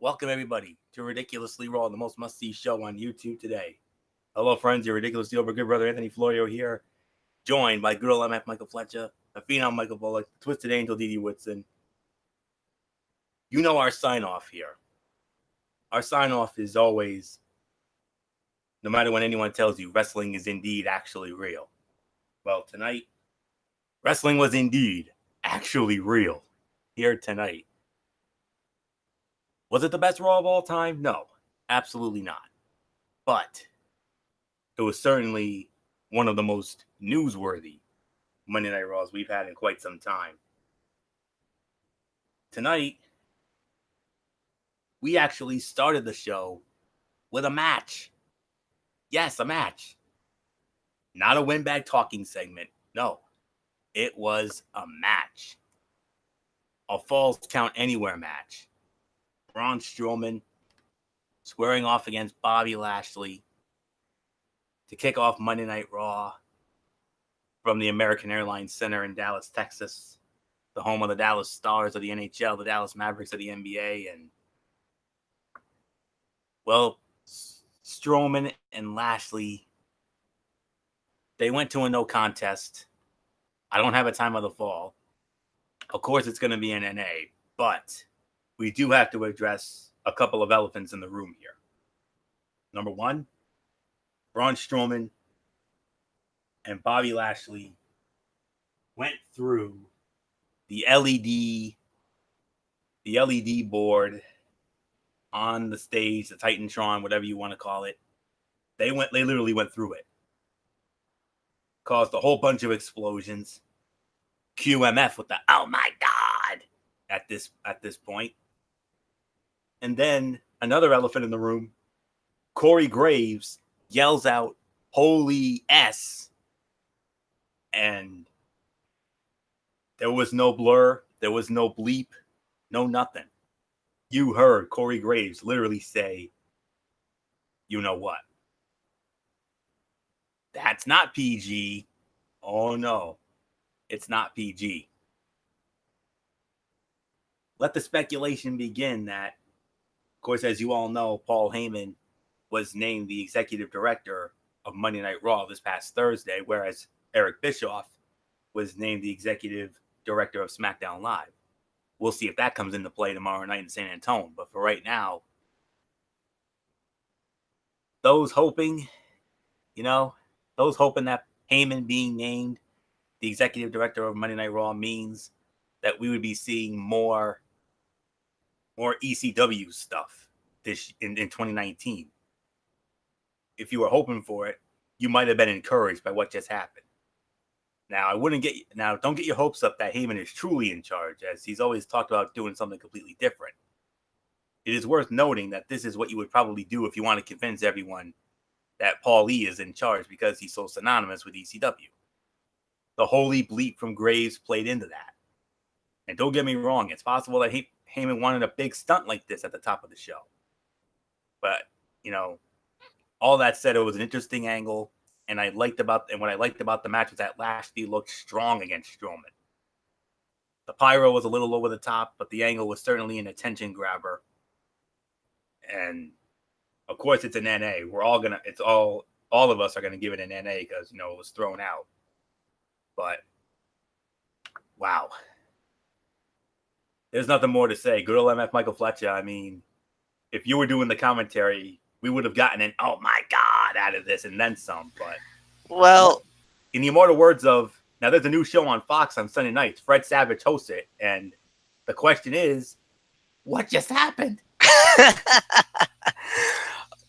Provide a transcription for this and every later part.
Welcome everybody to Ridiculously Raw, the most must-see show on YouTube today. Hello friends, your ridiculously over good brother Anthony Florio here, joined by good old MF Michael Fletcher, the phenom Michael Bullock, the Twisted Angel Didi Woodson. You know our sign-off here. Our sign-off is always, no matter when anyone tells you, wrestling is indeed actually real. Well, tonight, wrestling was indeed actually real here tonight. Was it the best Raw of all time? No, absolutely not. But it was certainly one of the most newsworthy Monday Night Raws we've had in quite some time. Tonight, we actually started the show with a match. Yes, a match. Not a windbag talking segment. No, it was a match. A Falls Count Anywhere match. Braun Strowman squaring off against Bobby Lashley to kick off Monday Night Raw from the American Airlines Center in Dallas, Texas, the home of the Dallas Stars of the NHL, the Dallas Mavericks of the NBA, and, well, Strowman and Lashley, they went to a no contest. I don't have a time of the fall. Of course, it's going to be an NA, but we do have to address a couple of elephants in the room here. Number one, Braun Strowman and Bobby Lashley went through the LED board on the stage, the Titantron, whatever you want to call it. They literally went through it. Caused a whole bunch of explosions. QMF with the "oh my god" at this point. And then another elephant in the room, Corey Graves yells out "holy S," and there was no blur, there was no bleep, no nothing. You heard Corey Graves literally say, "You know what? That's not PG. Oh no, it's not PG." Let the speculation begin that, of course, as you all know, Paul Heyman was named the executive director of Monday Night Raw this past Thursday, whereas Eric Bischoff was named the executive director of SmackDown Live. We'll see if that comes into play tomorrow night in San Antonio. But for right now, those hoping that Heyman being named the executive director of Monday Night Raw means that we would be seeing more ECW stuff in 2019. If you were hoping for it, you might have been encouraged by what just happened. Now, don't get your hopes up that Heyman is truly in charge, as he's always talked about doing something completely different. It is worth noting that this is what you would probably do if you want to convince everyone that Paul Lee is in charge because he's so synonymous with ECW. The holy bleep from Graves played into that. And don't get me wrong, it's possible that Heyman wanted a big stunt like this at the top of the show. But, all that said, it was an interesting angle. And what I liked about the match was that Lashley looked strong against Strowman. The pyro was a little over the top, but the angle was certainly an attention grabber. And of course, it's an NA. All of us are gonna give it an NA because it was thrown out. But wow, there's nothing more to say. Good old MF Michael Fletcher. I mean, if you were doing the commentary, we would have gotten an "oh my god" out of this and then some. But in the immortal words of, now there's a new show on Fox on Sunday nights. Fred Savage hosts it, and the question is, what just happened?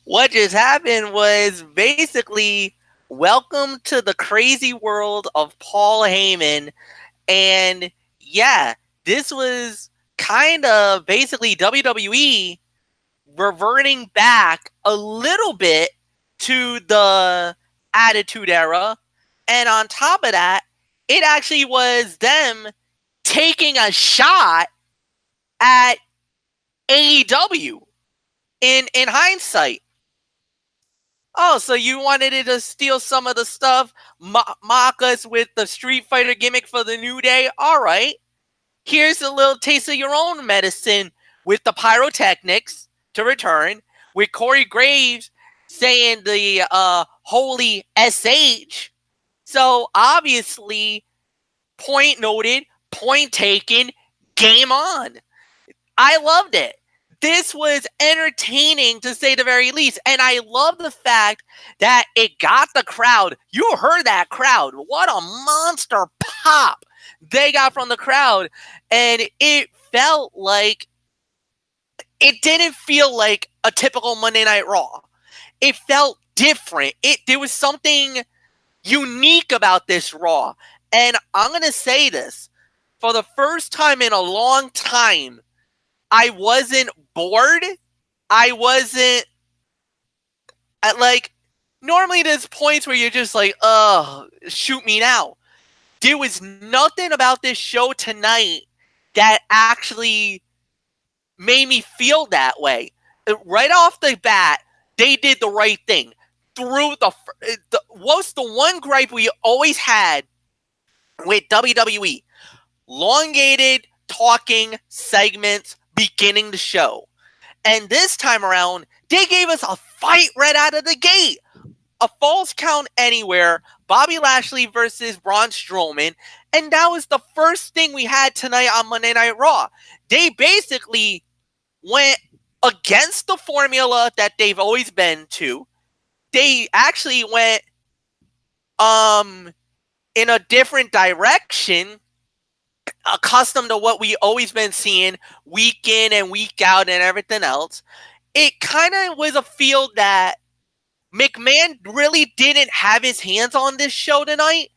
What just happened was basically welcome to the crazy world of Paul Heyman. And yeah, this was kind of basically WWE reverting back a little bit to the Attitude Era. And on top of that, it actually was them taking a shot at AEW in hindsight. Oh, so you wanted it to steal some of the stuff, mock us with the Street Fighter gimmick for the New Day? All right. Here's a little taste of your own medicine with the pyrotechnics to return, with Corey Graves saying the holy SH. So obviously, point noted, point taken, game on. I loved it. This was entertaining to say the very least. And I love the fact that it got the crowd. You heard that crowd. What a monster pop they got from the crowd. And it felt like it didn't feel like a typical Monday Night Raw. It felt different. There was something unique about this Raw. And I'm going to say this. For the first time in a long time, I wasn't bored. I wasn't normally there's points where you're just like, shoot me now. There was nothing about this show tonight that actually made me feel that way. Right off the bat, they did the right thing. Through what's the one gripe we always had with WWE? Elongated talking segments beginning the show. And this time around, they gave us a fight right out of the gate. A Falls Count Anywhere, Bobby Lashley versus Braun Strowman. And that was the first thing we had tonight on Monday Night Raw. They basically went against the formula that they've always been to. They actually went in a different direction, accustomed to what we always been seeing week in and week out and everything else. It kind of was a feel that McMahon really didn't have his hands on this show tonight.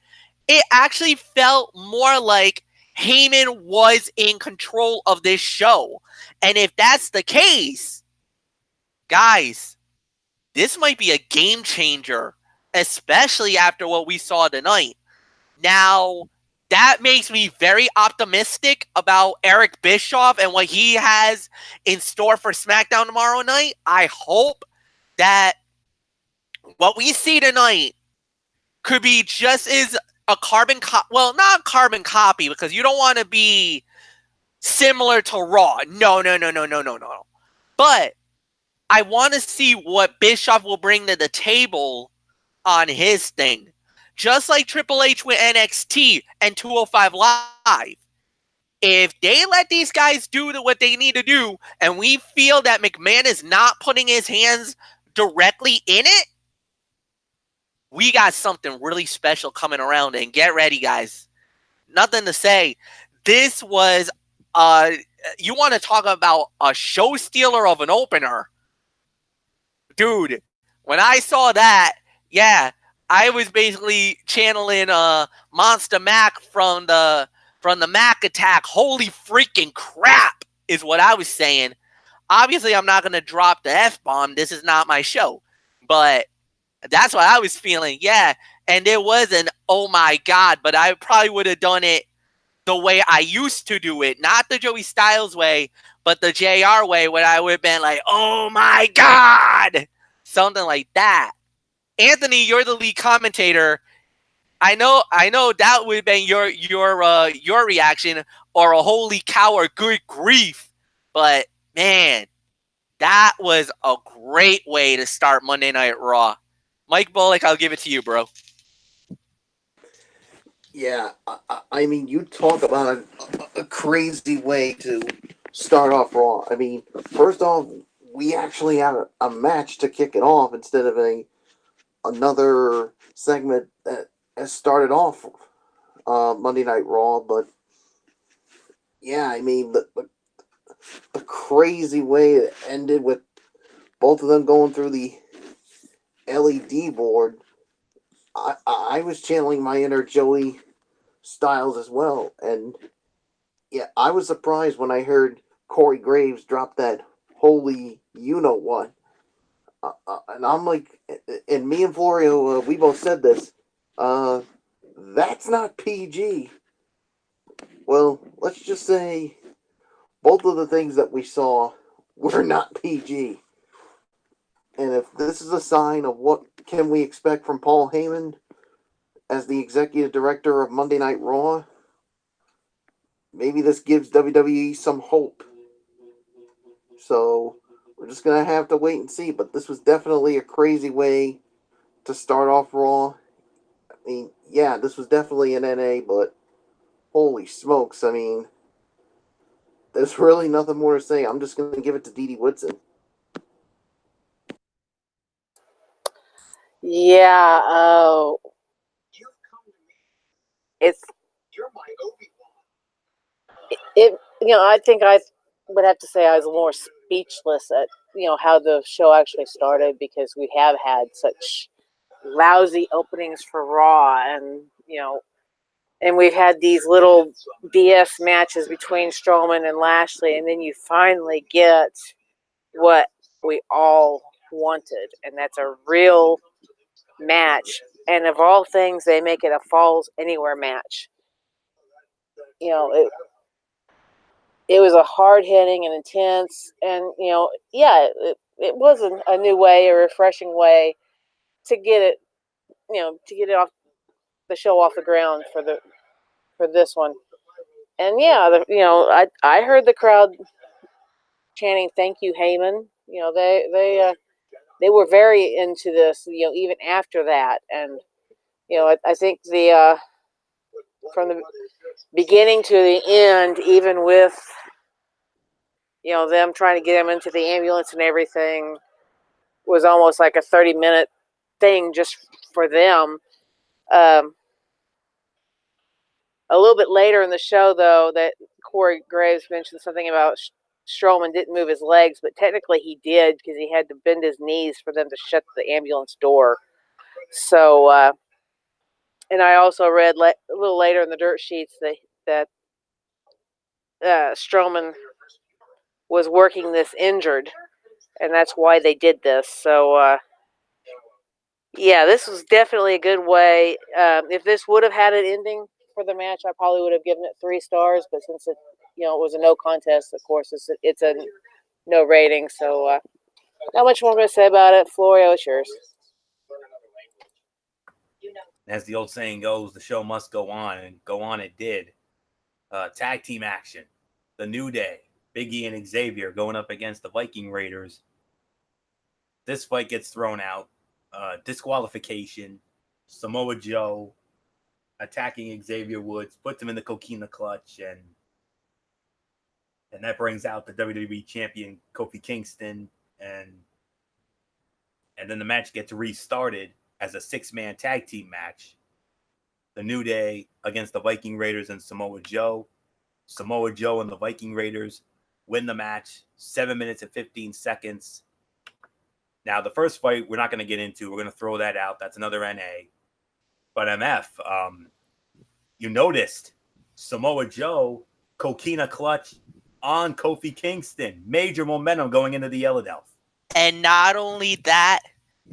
It actually felt more like Heyman was in control of this show. And if that's the case, guys, this might be a game changer, especially after what we saw tonight. Now, that makes me very optimistic about Eric Bischoff and what he has in store for SmackDown tomorrow night. I hope that what we see tonight could be just as a carbon copy. Well, not carbon copy, because you don't want to be similar to Raw. No. But I want to see what Bischoff will bring to the table on his thing. Just like Triple H with NXT and 205 Live. If they let these guys do what they need to do, and we feel that McMahon is not putting his hands directly in it, we got something really special coming around. And get ready, guys. Nothing to say. This was, you want to talk about a show stealer of an opener. Dude, when I saw that, yeah, I was basically channeling Monster Mac from the Mac Attack. Holy freaking crap is what I was saying. Obviously, I'm not going to drop the F-bomb. This is not my show. But that's what I was feeling. Yeah, and it was an oh my God, but I probably would have done it the way I used to do it. Not the Joey Styles way, but the JR way, where I would have been like, oh my God! Something like that. Anthony, you're the lead commentator. I know that would have been your reaction, or a holy cow, or good grief. But man, that was a great way to start Monday Night Raw. Mike Bullock, I'll give it to you, bro. Yeah, I mean, you talk about a crazy way to start off Raw. I mean, first off, we actually had a match to kick it off instead of another segment that has started off Monday Night Raw. But yeah, I mean, the crazy way it ended with both of them going through the LED board. I was channeling my inner Joey Styles as well, and yeah, I was surprised when I heard Corey Graves drop that holy you-know-what. And I'm like, and me and Florio, we both said this, that's not PG. Well, let's just say both of the things that we saw were not PG. And if this is a sign of what can we expect from Paul Heyman as the executive director of Monday Night Raw, maybe this gives WWE some hope So we're just going to have to wait and see. But this was definitely a crazy way to start off Raw. I mean, yeah, this was definitely an NA, but holy smokes. I mean, there's really nothing more to say. I'm just going to give it to Dee Dee Woodson. Yeah, it's it. I think I would have to say I was more speechless at how the show actually started, because we have had such lousy openings for Raw, and and we've had these little BS matches between Strowman and Lashley, and then you finally get what we all wanted, and that's a real match. And of all things, they make it a Falls Anywhere match. It was a hard hitting and intense, and it was a new way, a refreshing way to get it, off the show off the ground for this one. And yeah, I heard the crowd chanting "Thank you, Heyman." They were very into this, even after that. And I think the from the beginning to the end, even with them trying to get him into the ambulance and everything, was almost like a 30-minute thing just for them. A little bit later in the show, though, that Corey Graves mentioned something about Strowman didn't move his legs, but technically he did, because he had to bend his knees for them to shut the ambulance door. So, and I also read a little later in the dirt sheets that Strowman was working this injured, and that's why they did this. So, yeah, this was definitely a good way. If this would have had an ending for the match, I probably would have given it 3 stars. But since it was a no contest, of course, it's a no rating. So, not much more I'm going to say about it. Florio, it's yours. As the old saying goes, the show must go on, and go on it did. Tag team action. The New Day, Big E and Xavier going up against the Viking Raiders. This fight gets thrown out. Disqualification. Samoa Joe attacking Xavier Woods, puts him in the coquina clutch, and that brings out the WWE champion Kofi Kingston, and then the match gets restarted as a 6-man tag team match. The New Day against the Viking Raiders and Samoa Joe. Samoa Joe and the Viking Raiders win the match, 7 minutes and 15 seconds. Now, the first fight we're not going to get into. We're going to throw that out. That's another NA. But MF, you noticed Samoa Joe, coquina clutch on Kofi Kingston. Major momentum going into the Yellow Delph. And not only that,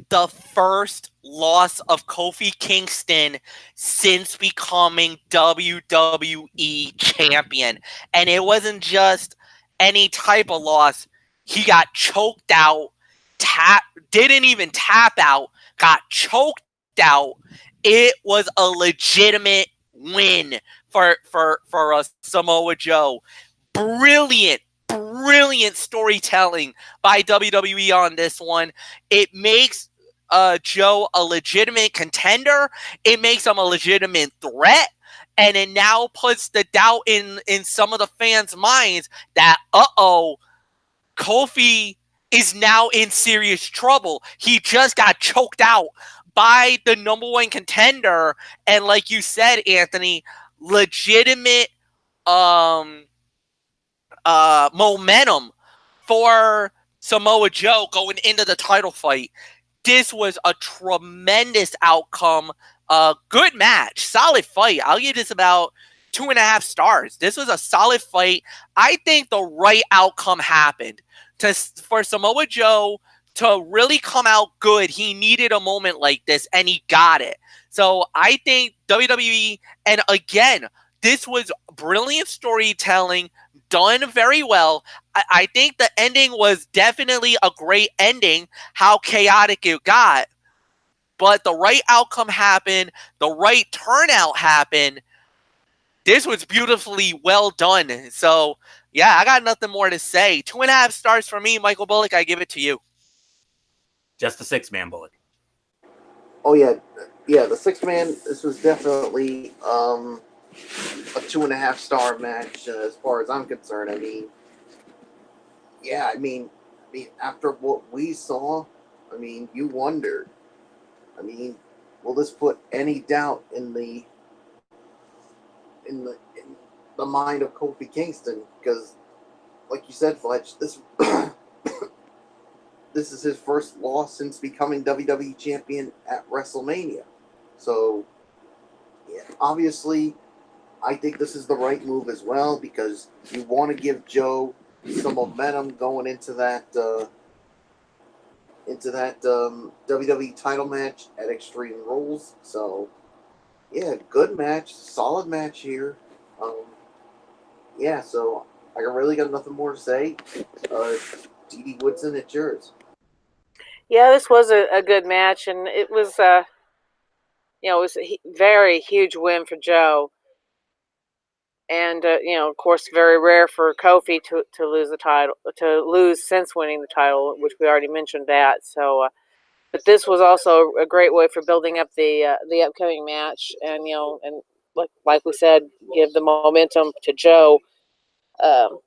the first loss of Kofi Kingston since becoming WWE champion. And it wasn't just any type of loss. He got choked out, didn't even tap out, got choked out. It was a legitimate win for Samoa Joe. Brilliant storytelling by WWE on this one. It makes Joe a legitimate contender. It makes him a legitimate threat. And it now puts the doubt in some of the fans' minds that, Kofi is now in serious trouble. He just got choked out by the number 1 contender. And like you said, Anthony, legitimate momentum for Samoa Joe going into the title fight. This was a tremendous outcome. Good match. Solid fight. I'll give this about 2.5 stars. This was a solid fight. I think the right outcome happened. For Samoa Joe to really come out good, he needed a moment like this, and he got it. So I think WWE, and again, this was brilliant storytelling, done very well. I think the ending was definitely a great ending, how chaotic it got. But the right outcome happened, the right turnout happened, this was beautifully well done. So, yeah, I got nothing more to say. 2.5 stars for me, Michael Bullock. I give it to you. Just a 6-man Bullock. Oh yeah, the 6-man. This was definitely a 2.5 star match as far as I'm concerned. I mean, yeah, I mean, after what we saw, I mean, you wondered. I mean, will this put any doubt in the mind of Kofi Kingston? Because, like you said, Fletch, this this is his first loss since becoming WWE champion at WrestleMania. So, yeah, obviously, I think this is the right move as well because you want to give Joe some momentum going into that WWE title match at Extreme Rules. So, yeah, good match, solid match here. Yeah, so I really got nothing more to say. Dee Woodson, it's yours. Yeah, this was a good match, and it was it was a very huge win for Joe, and of course, very rare for Kofi to lose the title, to lose since winning the title, which we already mentioned that. So, but this was also a great way for building up the upcoming match, and and like we said, give the momentum to Joe um,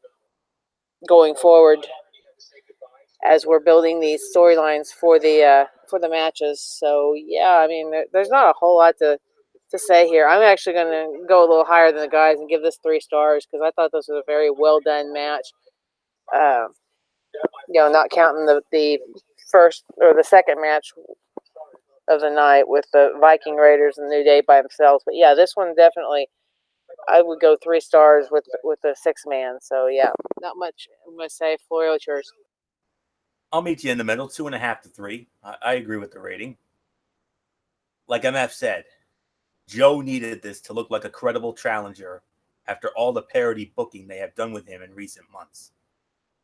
going forward as we're building these storylines for the matches. So yeah, I mean, there's not a whole lot to say here. I'm actually going to go a little higher than the guys and give this 3 stars because I thought this was a very well done match. Uh, not counting the first or the second match of the night with the Viking Raiders and New Day by themselves. But yeah, this one definitely I would go 3 stars with the 6-man. So yeah, not much I'm going to say. Florio, it's yours. I'll meet you in the middle, 2.5 to 3. I agree with the rating. Like MF said, Joe needed this to look like a credible challenger after all the parody booking they have done with him in recent months.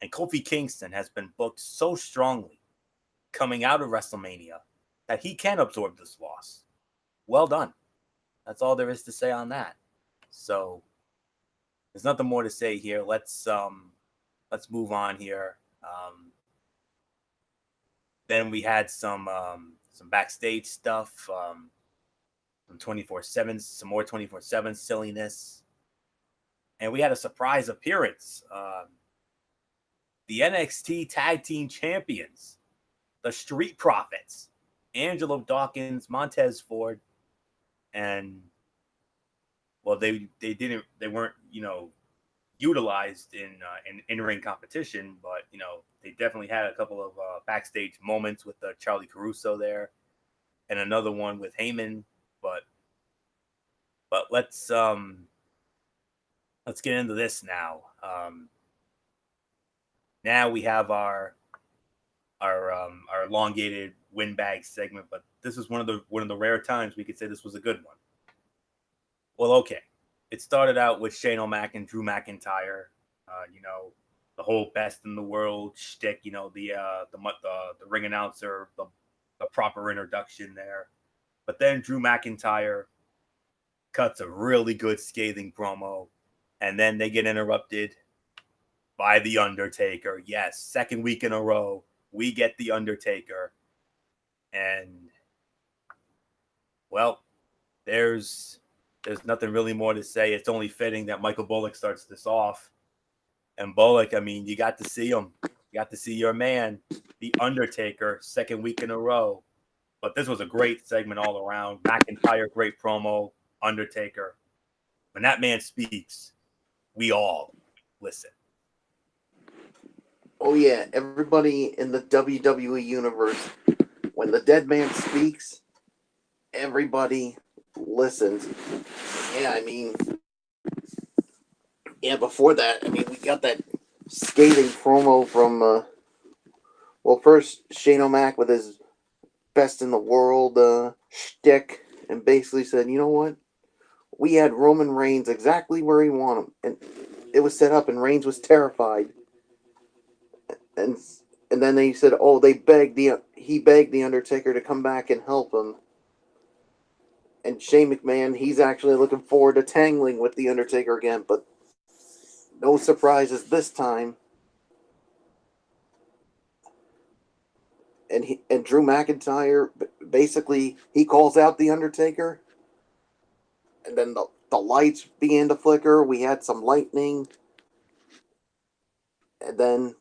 And Kofi Kingston has been booked so strongly coming out of WrestleMania that he can absorb this loss. Well done. That's all there is to say on that. So there's nothing more to say here. Let's move on here. Then we had some backstage stuff, some 24/7, some more 24/7 silliness, and we had a surprise appearance. The NXT Tag Team Champions, the Street Profits, Angelo Dawkins, Montez Ford, and well, they weren't utilized in ring competition, but they definitely had a couple of backstage moments with Charlie Caruso there, and another one with Heyman. But let's get into this now. Now we have our elongated win bag segment, but this is one of the rare times we could say this was a good one. Well, okay. It started out with Shane O'Mac and Drew McIntyre. The whole best in the world shtick. The ring announcer, the proper introduction there. But then Drew McIntyre cuts a really good scathing promo, and then they get interrupted by The Undertaker. Yes, second week in a row, we get The Undertaker. And, well, there's nothing really more to say. It's only fitting that Michael Bullock starts this off. And Bullock, I mean, you got to see him. You got to see your man, The Undertaker, second week in a row. But this was a great segment all around. McIntyre, great promo. Undertaker. When that man speaks, we all listen. Oh yeah, everybody in the WWE universe, when the dead man speaks, everybody listens. Yeah, I mean, before that, I mean, we got that scathing promo from, first Shane O'Mac with his best in the world shtick, and basically said, you know what? We had Roman Reigns exactly where he wanted him, and it was set up, and Reigns was terrified. And then they said, oh, he begged the Undertaker to come back and help him. And Shane McMahon, he's actually looking forward to tangling with The Undertaker again, but no surprises this time. And Drew McIntyre, basically, he calls out The Undertaker, and then the lights began to flicker. We had some lightning, and then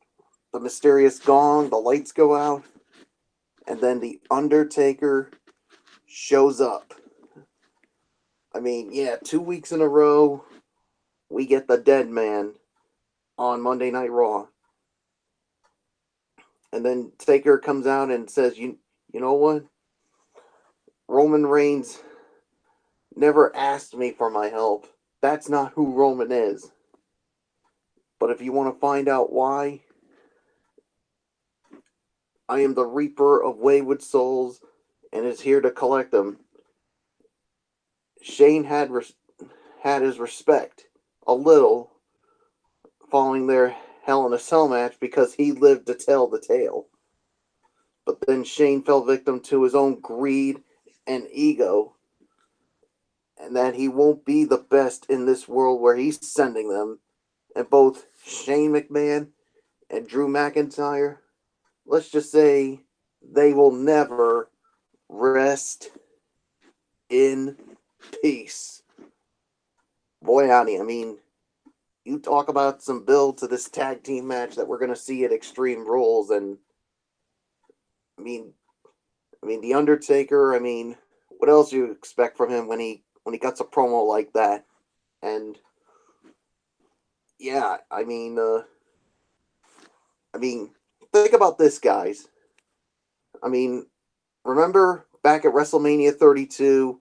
the mysterious gong, the lights go out, and then The Undertaker shows up. I mean, yeah, 2 weeks in a row, we get the dead man on Monday Night Raw. And then Taker comes out and says, you know what? Roman Reigns never asked me for my help. That's not who Roman is. But if you want to find out why, I am the Reaper of Wayward Souls and is here to collect them. Shane had his respect a little following their Hell in a Cell match because he lived to tell the tale. But then Shane fell victim to his own greed and ego, and that he won't be the best in this world where he's sending them. And both Shane McMahon and Drew McIntyre, let's just say they will never rest in peace. Boy, howdy, I mean, you talk about some build to this tag team match that we're going to see at Extreme Rules, and I mean, The Undertaker, I mean, what else do you expect from him when he cuts a promo like that? And yeah, I mean, think about this, guys. I mean, remember back at WrestleMania 32?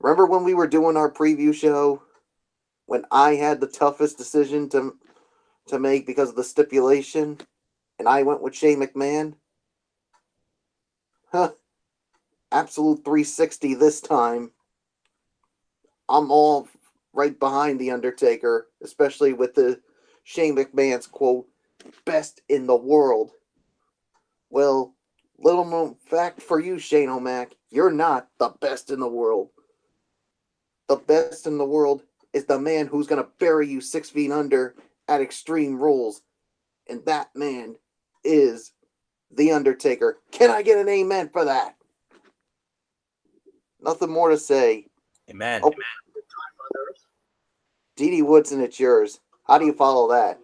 Remember when we were doing our preview show when I had the toughest decision to make because of the stipulation, and I went with Shane McMahon? Huh. Absolute 360 this time. I'm all right behind The Undertaker, especially with the Shane McMahon's quote, best in the world. Well, little known fact for you, Shane O'Mac, you're not the best in the world. The best in the world is the man who's going to bury you 6 feet under at Extreme Rules. And that man is The Undertaker. Can I get an amen for that? Nothing more to say. Amen. Oh, D.D. Woodson, it's yours. How do you follow that?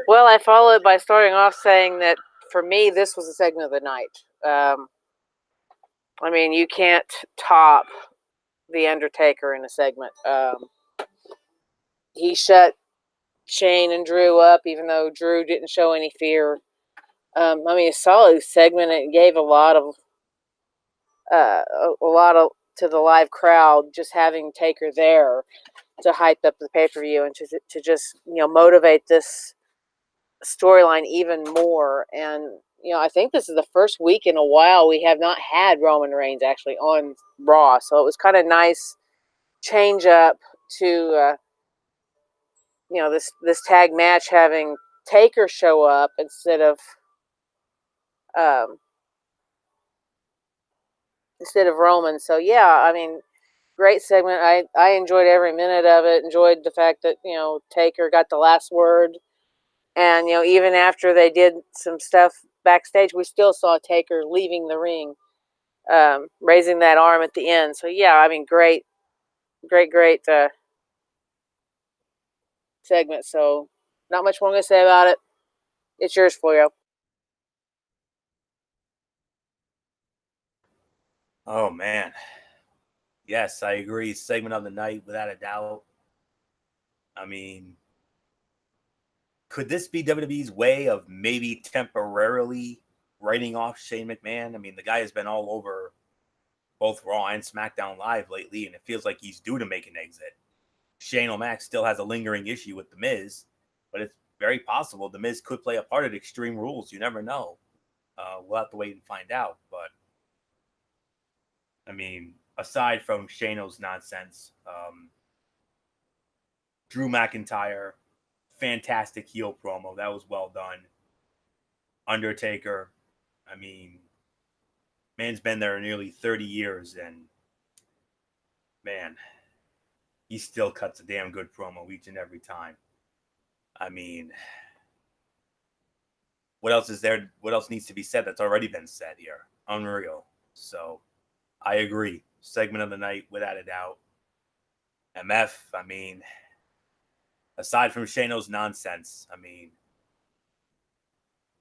Well, I follow it by starting off saying that for me, this was a segment of the night. I mean, you can't top The Undertaker in a segment. He shut Shane and Drew up, even though Drew didn't show any fear. I mean, a solid segment. It gave a lot of to the live crowd, just having Taker there to hype up the pay-per-view and to just motivate this storyline even more. And I think this is the first week in a while we have not had Roman Reigns actually on Raw, so it was kind of nice change up to this tag match having Taker show up instead of Roman. So yeah, I mean, great segment. I enjoyed every minute of it. Enjoyed the fact that Taker got the last word, and even after they did some stuff backstage, we still saw Taker leaving the ring, raising that arm at the end. So yeah, I mean, great segment. So not much more I'm gonna say about it. It's yours, Florio. Oh man. Yes, I agree. Segment of the night, without a doubt. I mean, could this be WWE's way of maybe temporarily writing off Shane McMahon? I mean, the guy has been all over both Raw and SmackDown Live lately, and it feels like he's due to make an exit. Shane O'Mac still has a lingering issue with The Miz, but it's very possible The Miz could play a part at Extreme Rules. You never know. We'll have to wait and find out. But, I mean, aside from Shano's nonsense, Drew McIntyre, fantastic heel promo. That was well done. Undertaker, I mean, man's been there nearly 30 years, and man, he still cuts a damn good promo each and every time. I mean, what else is there? What else needs to be said that's already been said here? Unreal. So I agree. Segment of the night, without a doubt. MF, I mean, aside from Shano's nonsense, I mean,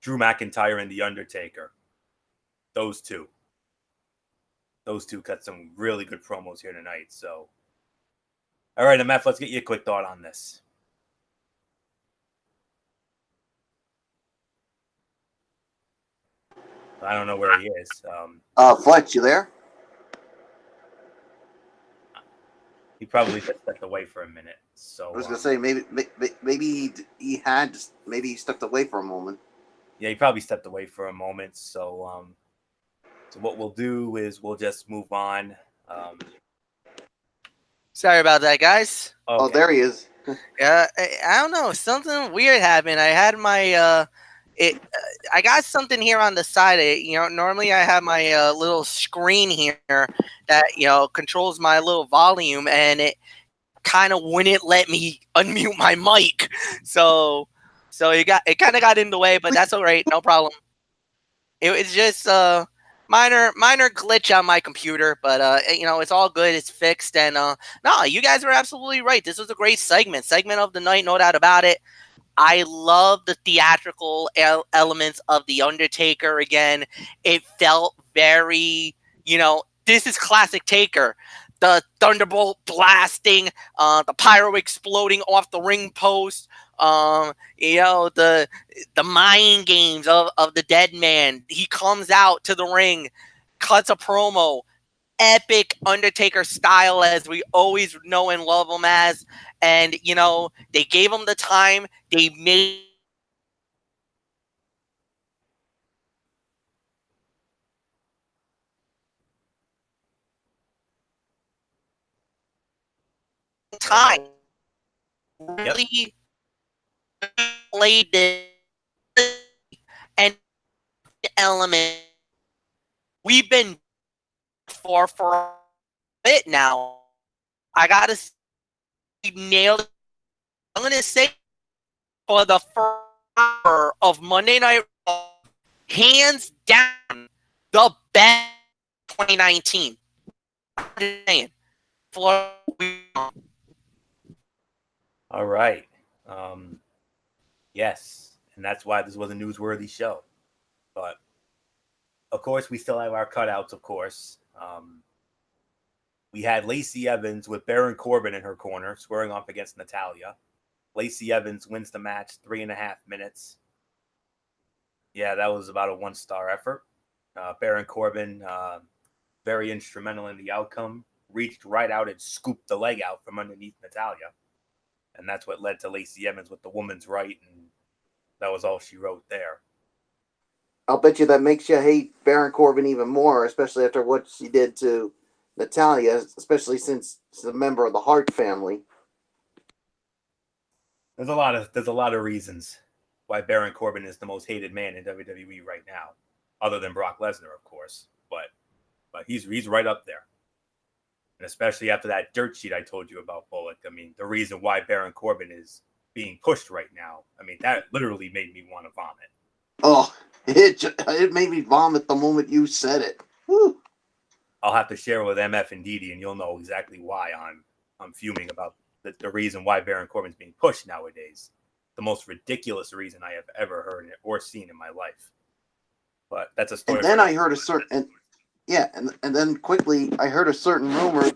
Drew McIntyre and The Undertaker, those two cut some really good promos here tonight. So, all right, MF, let's get you a quick thought on this. I don't know where he is. Fletch, you there? He probably just stepped away for a minute. So I was gonna say maybe he stepped away for a moment. Yeah, he probably stepped away for a moment. So what we'll do is we'll just move on. Sorry about that, guys. Okay. Oh, there he is. Yeah, I don't know. Something weird happened. I had my I got something here on the side. Normally I have my little screen here that controls my little volume, and it kind of wouldn't let me unmute my mic. So it kind of got in the way, but that's all right. No problem. It was just minor glitch on my computer, but it's all good. It's fixed, and no, you guys are absolutely right. This was a great segment of the night, no doubt about it. I love the theatrical elements of The Undertaker again. It felt very, this is classic Taker. The thunderbolt blasting, the pyro exploding off the ring post, the mind games of the dead man. He comes out to the ring, cuts a promo, epic Undertaker style as we always know and love him as. And, they gave him the time. They made time. Really played this and element we've been for a bit now. I gotta say, nailed it. I'm gonna say for the first hour of Monday Night Raw, hands down, the best 2019. All right. Yes, and that's why this was a newsworthy show. But of course, we still have our cutouts. Of course, we had Lacey Evans with Baron Corbin in her corner, squaring off against Natalya. Lacey Evans wins the match, 3.5 minutes. Yeah, that was about a 1-star effort. Baron Corbin, very instrumental in the outcome, reached right out and scooped the leg out from underneath Natalya. And that's what led to Lacey Evans with the woman's right, and that was all she wrote there. I'll bet you that makes you hate Baron Corbin even more, especially after what she did to Natalya, especially since she's a member of the Hart family. There's a lot of reasons why Baron Corbin is the most hated man in WWE right now, other than Brock Lesnar, of course. But he's right up there. And especially after that dirt sheet I told you about, Bullock. I mean, the reason why Baron Corbin is being pushed right now, I mean, that literally made me want to vomit. Oh, it made me vomit the moment you said it. Woo. I'll have to share with MF and Didi, and you'll know exactly why I'm fuming about the reason why Baron Corbin's being pushed nowadays. The most ridiculous reason I have ever heard or seen in my life. But that's a story. And then I heard and then quickly I heard a certain rumor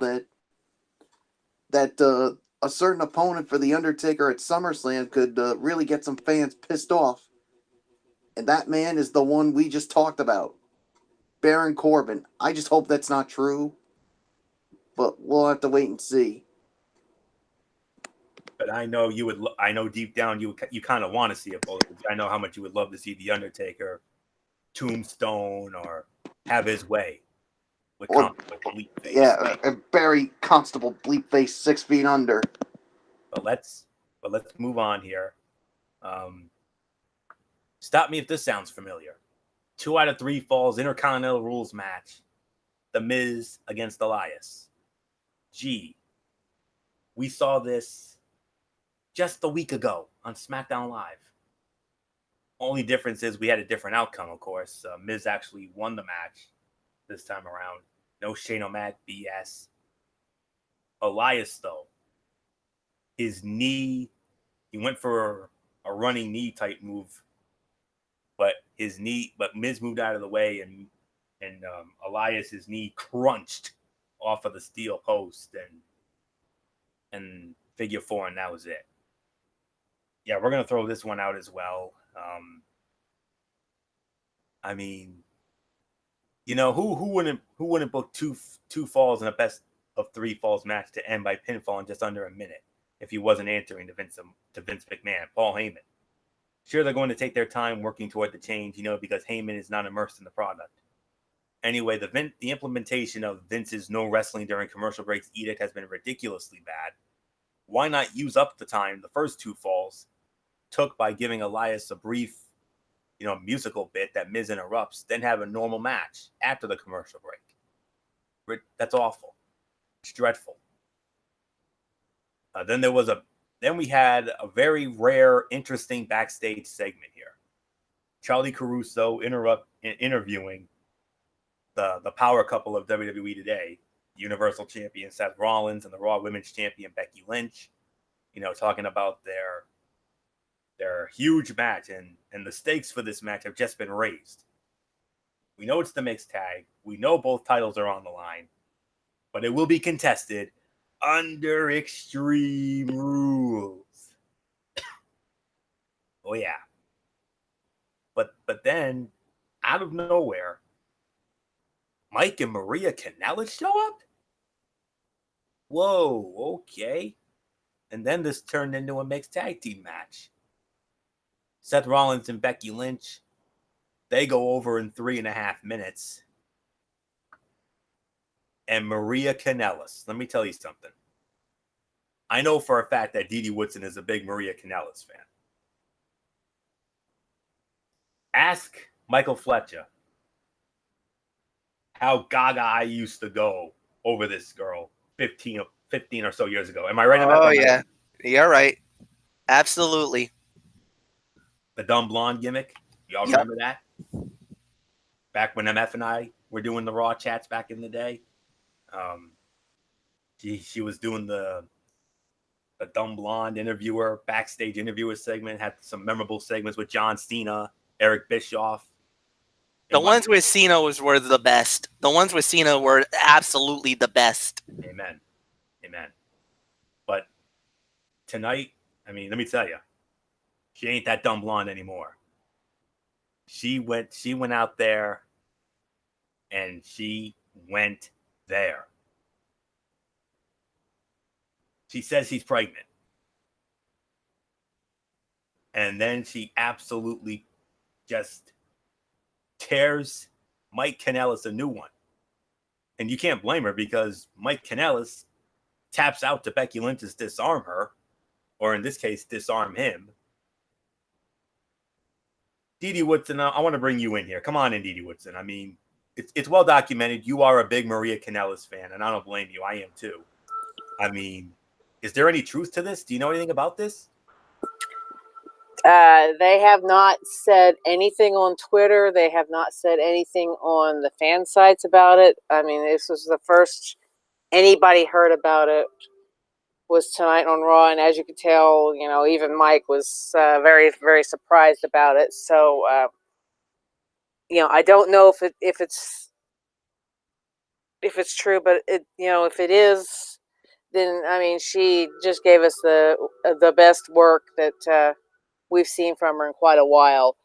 that a certain opponent for The Undertaker at SummerSlam could really get some fans pissed off. And that man is the one we just talked about, Baron Corbin. I just hope that's not true, but we'll have to wait and see. But I know you would. I know deep down you kind of want to see it, both. I know how much you would love to see The Undertaker tombstone or have his way with Bleepface. Yeah, Barry Constable Bleepface 6 feet under. But let's move on here. Stop me if this sounds familiar. 2 out of 3 falls Intercontinental Rules match. The Miz against Elias. gee, we saw this just a week ago on SmackDown Live. Only difference is we had a different outcome, of course. Miz actually won the match this time around. No Shane O'Mac BS. Elias, though, his knee, he went for a running knee type move, but Miz moved out of the way, and Elias's knee crunched off of the steel post and figure 4, and that was it. Yeah, we're gonna throw this one out as well. I mean, you know, who wouldn't book two falls in a best of 3 falls match to end by pinfall in just under a minute if he wasn't answering to Vince McMahon, Paul Heyman? Sure, they're going to take their time working toward the change, because Heyman is not immersed in the product. Anyway, the implementation of Vince's no wrestling during commercial breaks edict has been ridiculously bad. Why not use up the time the first 2 falls took by giving Elias a brief, musical bit that Miz interrupts, then have a normal match after the commercial break? That's awful. It's dreadful. Then we had a very rare, interesting backstage segment here. Charlie Caruso interviewing the power couple of WWE today, Universal Champion Seth Rollins and the Raw Women's Champion Becky Lynch, talking about their huge match, and the stakes for this match have just been raised. We know it's the mixed tag. We know both titles are on the line, but it will be contested under Extreme Rules. Oh yeah. But then, out of nowhere, Mike and Maria Kanellis show up? Whoa, okay. And then this turned into a mixed tag team match. Seth Rollins and Becky Lynch, they go over in 3.5 minutes. And Maria Kanellis, let me tell you something. I know for a fact that Didi Woodson is a big Maria Kanellis fan. Ask Michael Fletcher how gaga I used to go over this girl 15 or so years ago. Am I right about that? Oh, yeah. You're right. Absolutely. The dumb blonde gimmick. Y'all remember that? Back when MF and I were doing the Raw chats back in the day. She was doing the dumb blonde backstage interviewer segment, had some memorable segments with John Cena, Eric Bischoff. The ones with Cena were the best. The ones with Cena were absolutely the best. Amen. But tonight, let me tell you, she ain't that dumb blonde anymore. She went out there, and she went there. She says she's pregnant. And then she absolutely just tears Mike Kanellis a new one. And you can't blame her, because Mike Kanellis taps out to Becky Lynch to disarm her, or in this case, disarm him. Didi Woodson, I want to bring you in here. Come on in, Didi Woodson. It's well documented. You are a big Maria Kanellis fan, and I don't blame you. I am too. Is there any truth to this? Do you know anything about this? They have not said anything on Twitter. They have not said anything on the fan sites about it. This was the first anybody heard about it was tonight on Raw, and as you could tell, even Mike was very, very surprised about it. So, I don't know if it's true, but if it is, then she just gave us the best work that we've seen from her in quite a while.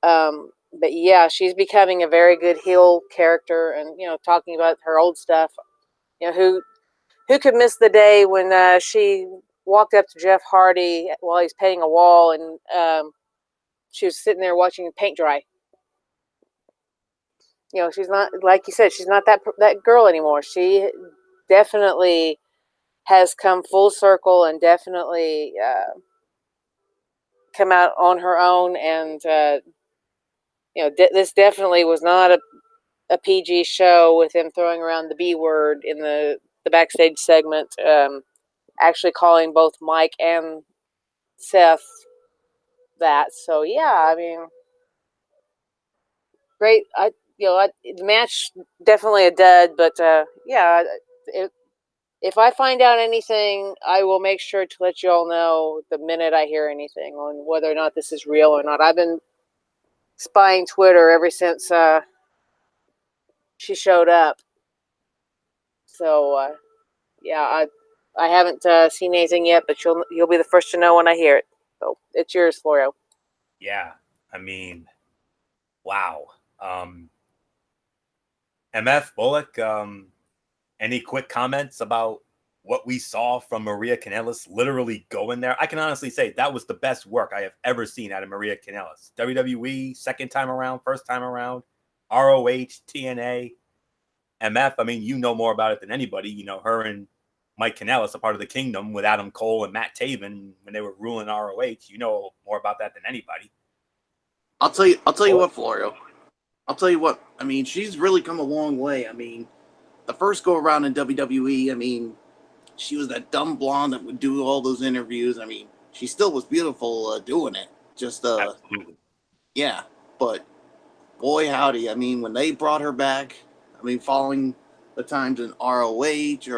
But yeah, she's becoming a very good heel character, and talking about her old stuff. Who could miss the day when she walked up to Jeff Hardy while he's painting a wall, and she was sitting there watching paint dry. She's not, like you said, she's not that girl anymore. She definitely has come full circle and definitely come out on her own. And this definitely was not a PG show with him throwing around the B word in the the backstage segment, actually calling both Mike and Seth that. So yeah, I mean, great. The match definitely a dud, but yeah, if I find out anything, I will make sure to let you all know the minute I hear anything on whether or not this is real or not. I've been spying Twitter ever since she showed up. So yeah, I haven't seen anything yet, but you'll be the first to know when I hear it. So it's yours, Florio. Yeah, I mean, wow. MF Bullock, any quick comments about what we saw from Maria Kanellis literally going there? I can honestly say that was the best work I have ever seen out of Maria Kanellis. WWE, second time around, first time around, ROH, TNA, MF. I mean, you know more about it than anybody. You know, her and Mike Kanellis are part of the Kingdom with Adam Cole and Matt Taven when they were ruling ROH. You know more about that than anybody. I'll tell you what, Florio. I'll tell you what. I mean, she's really come a long way. I mean, the first go around in WWE, I mean, she was that dumb blonde that would do all those interviews. I mean, she still was beautiful doing it. Just Absolutely. yeah. But boy, howdy. I mean, when they brought her back, I mean, following the times in ROH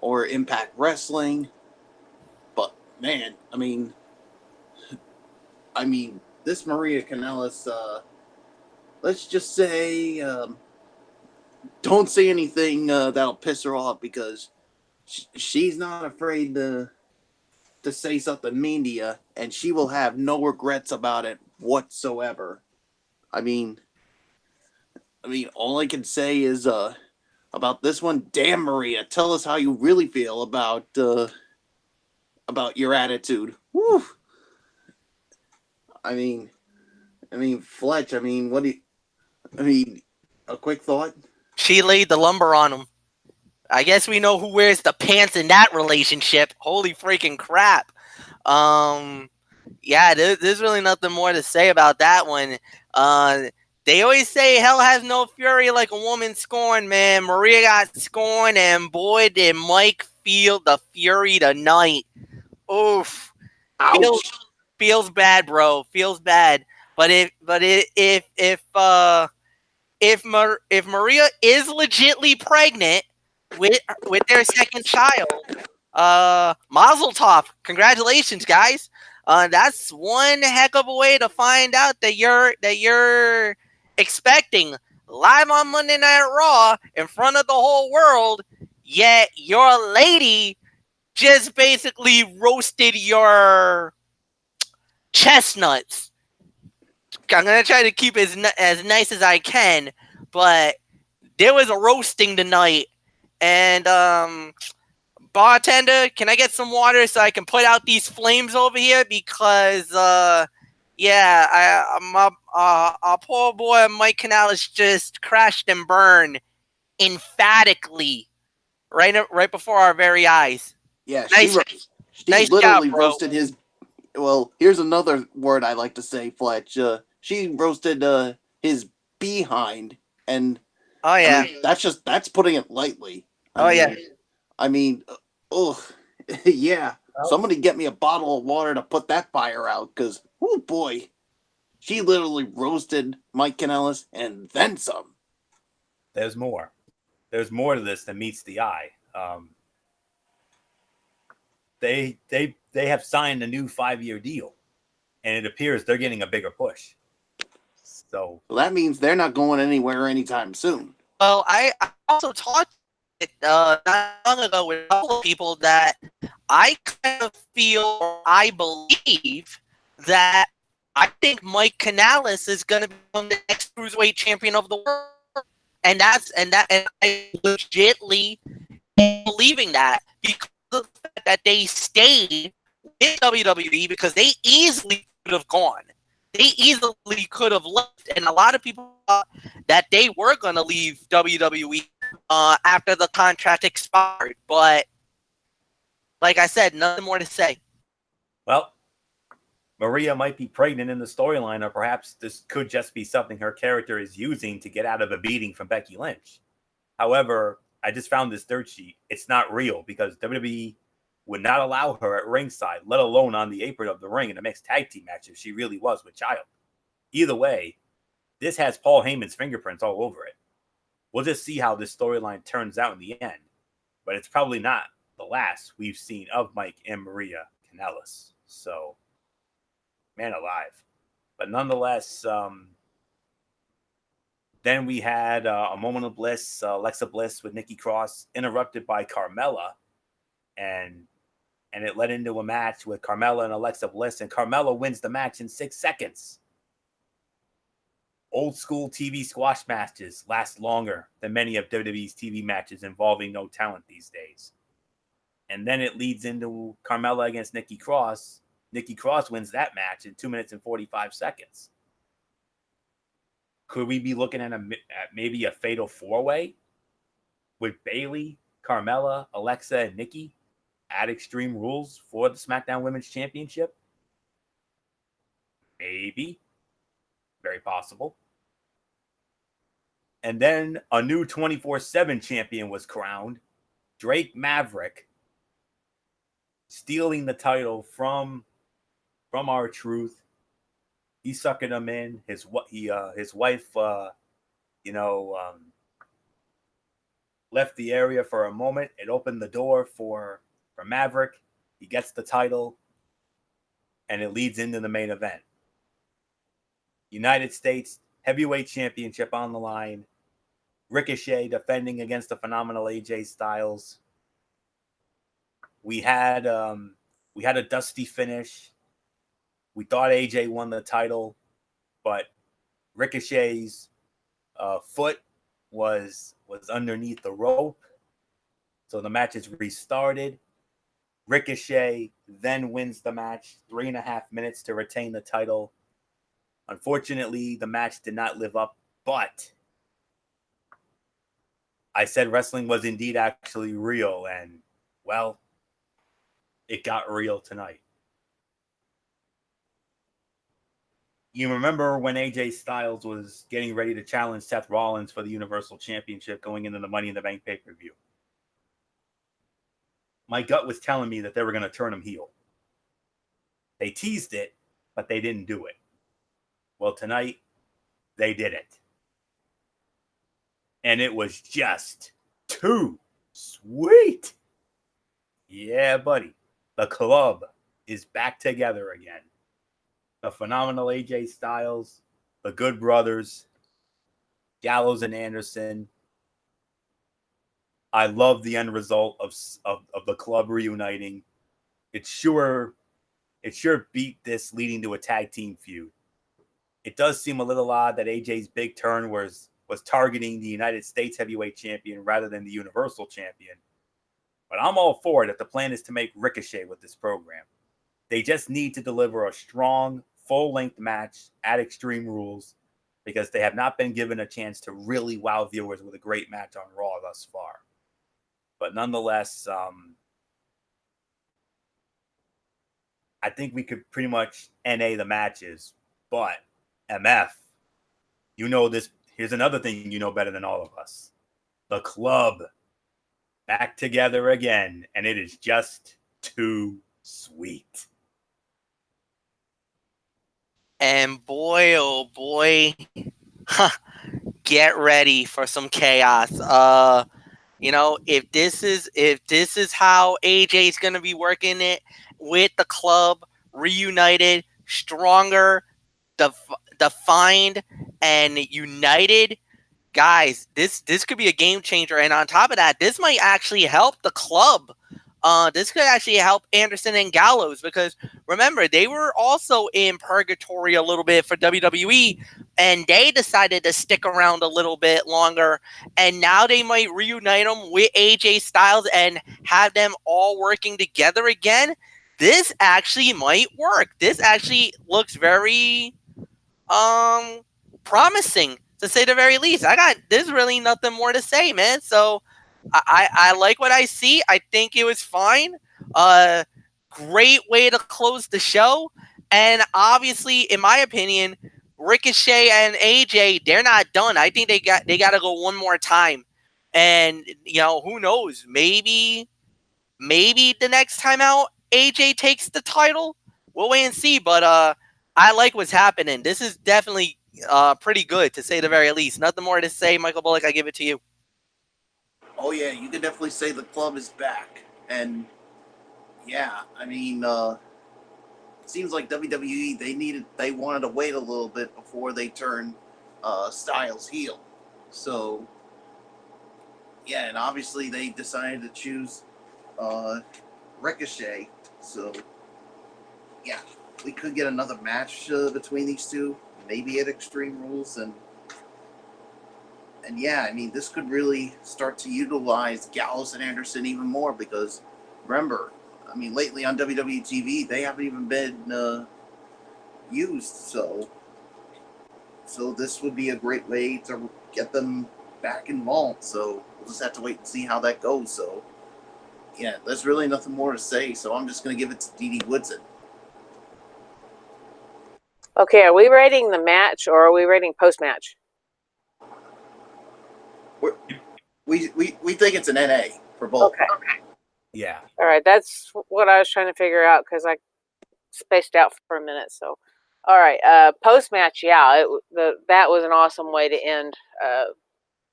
or Impact Wrestling, but man, I mean, this Maria Kanellis, let's just say, don't say anything that'll piss her off, because she's not afraid to say something mean to you, and she will have no regrets about it whatsoever. I mean, all I can say is about this one. Damn, Maria, tell us how you really feel about your attitude. Woo. I mean, Fletch. I mean, a quick thought. She laid the lumber on him. I guess we know who wears the pants in that relationship. Holy freaking crap. Yeah, there's really nothing more to say about that one. They always say hell has no fury like a woman scorned, man. Maria got scorned, and boy, did Mike feel the fury tonight. Oof. Ouch. Feels bad, bro. Feels bad. But if Maria is legitly pregnant with their second child, Mazel Tov. Congratulations, guys. That's one heck of a way to find out that you're expecting live on Monday Night Raw in front of the whole world, yet your lady just basically roasted your chestnuts. I'm gonna try to keep it as nice as I can, but there was a roasting tonight, and bartender, can I get some water so I can put out these flames over here? Because yeah, our poor boy Mike Kanellis just crashed and burned emphatically right before our very eyes. Yeah, Nice literally job, bro. roasted his. Well, here's another word I like to say, Fletch. She roasted his behind, and Oh yeah. I mean, that's putting it lightly. Yeah. I mean, oh yeah. Somebody get me a bottle of water to put that fire out, because oh boy, she literally roasted Mike Kanellis and then some. There's more. There's more to this than meets the eye. They have signed a new 5-year deal, and it appears they're getting a bigger push. So Well, that means they're not going anywhere anytime soon. Well, I also talked not long ago with a couple of people that I kind of feel, I believe that I think Mike Kanellis is going to become the next cruiserweight champion of the world, and I legitly believing that because of the fact that they stayed in WWE, because they easily could have gone. They easily could have left, and a lot of people thought that they were going to leave WWE after the contract expired. But like I said, nothing more to say. Well, Maria might be pregnant in the storyline, or perhaps this could just be something her character is using to get out of a beating from Becky Lynch. However, I just found this dirt sheet. It's not real because WWE would not allow her at ringside, let alone on the apron of the ring in a mixed tag team match if she really was with child. Either way, this has Paul Heyman's fingerprints all over it. We'll just see how this storyline turns out in the end, but it's probably not the last we've seen of Mike and Maria Kanellis. So, man alive. But nonetheless, then we had a moment of bliss, Alexa Bliss with Nikki Cross, interrupted by Carmella, and it led into a match with Carmella and Alexa Bliss, and Carmella wins the match in 6 seconds. Old school TV squash matches last longer than many of WWE's TV matches involving no talent these days. And then it leads into Carmella against Nikki Cross. Nikki Cross wins that match in 2 minutes and 45 seconds. Could we be looking at maybe a fatal 4-way with Bayley, Carmella, Alexa, and Nikki at Extreme Rules for the SmackDown Women's Championship? Maybe. Very possible. And then a new 24/7 champion was crowned, Drake Maverick, stealing the title from R-Truth. He sucking him in. His wife, left the area for a moment. It opened the door for Maverick. He gets the title, and it leads into the main event. United States Heavyweight Championship on the line. Ricochet defending against the phenomenal AJ Styles. We had a dusty finish. We thought AJ won the title, but Ricochet's foot was underneath the rope. So the match is restarted. Ricochet then wins the match, 3.5 minutes to retain the title. Unfortunately, the match did not live up, but I said wrestling was indeed actually real, and, well, it got real tonight. You remember when AJ Styles was getting ready to challenge Seth Rollins for the Universal Championship going into the Money in the Bank pay-per-view? My gut was telling me that they were going to turn him heel. They teased it, but they didn't do it. Well, tonight, they did it. And it was just too sweet. Yeah, buddy. The club is back together again. The phenomenal AJ Styles, the Good Brothers, Gallows and Anderson. I love the end result of the club reuniting. It sure beat this leading to a tag team feud. It does seem a little odd that AJ's big turn was targeting the United States Heavyweight Champion rather than the Universal Champion. But I'm all for it if the plan is to make Ricochet with this program. They just need to deliver a strong, full-length match at Extreme Rules because they have not been given a chance to really wow viewers with a great match on Raw thus far. But nonetheless, I think we could pretty much NA the matches. But MF, you know this. Here's another thing you know better than all of us. The club back together again, and it is just too sweet. And boy, oh boy, get ready for some chaos. If this is how AJ's gonna be working it with the club, reunited, stronger, defined, and united, guys, this could be a game changer. And on top of that, this might actually help the club. This could actually help Anderson and Gallows because remember, they were also in purgatory a little bit for WWE and they decided to stick around a little bit longer. And now they might reunite them with AJ Styles and have them all working together again. This actually might work. This actually looks very promising, to say the very least. There's really nothing more to say, man. So I like what I see. I think it was fine. Great way to close the show. And obviously, in my opinion, Ricochet and AJ, they're not done. I think they got to go one more time And who knows? Maybe the next time out, AJ takes the title. We'll wait and see. But I like what's happening. This is definitely pretty good, to say the very least. Nothing more to say, Michael Bullock. I give it to you. Oh yeah, you can definitely say the club is back, and yeah, I mean, it seems like WWE they wanted to wait a little bit before they turn Styles heel. So yeah, and obviously they decided to choose Ricochet. So yeah, we could get another match between these two, maybe at Extreme Rules, and yeah, I mean, this could really start to utilize Gallows and Anderson even more because, remember, I mean, lately on WWE TV, they haven't even been used. So this would be a great way to get them back involved. So we'll just have to wait and see how that goes. So yeah, there's really nothing more to say. So I'm just going to give it to Dee Woodson. Okay, are we rating the match or are we rating post-match? We think it's an NA for both. Okay. Yeah. All right, that's what I was trying to figure out because I spaced out for a minute. So, all right, post-match, yeah, that was an awesome way to end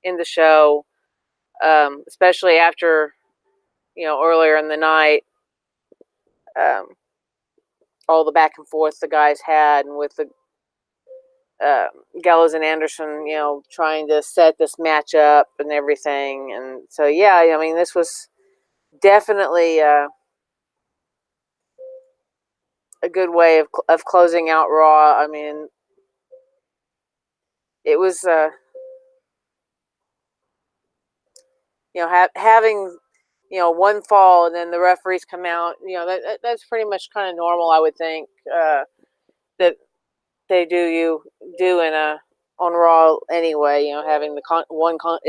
the show, especially after earlier in the night, all the back and forth the guys had, and with the Gallows and Anderson, trying to set this match up and everything. And so, yeah, I mean, this was definitely a good way of closing out Raw. I mean, it was, having, one fall and then the referees come out, that's pretty much kind of normal, I would think, that they do in on Raw anyway, having the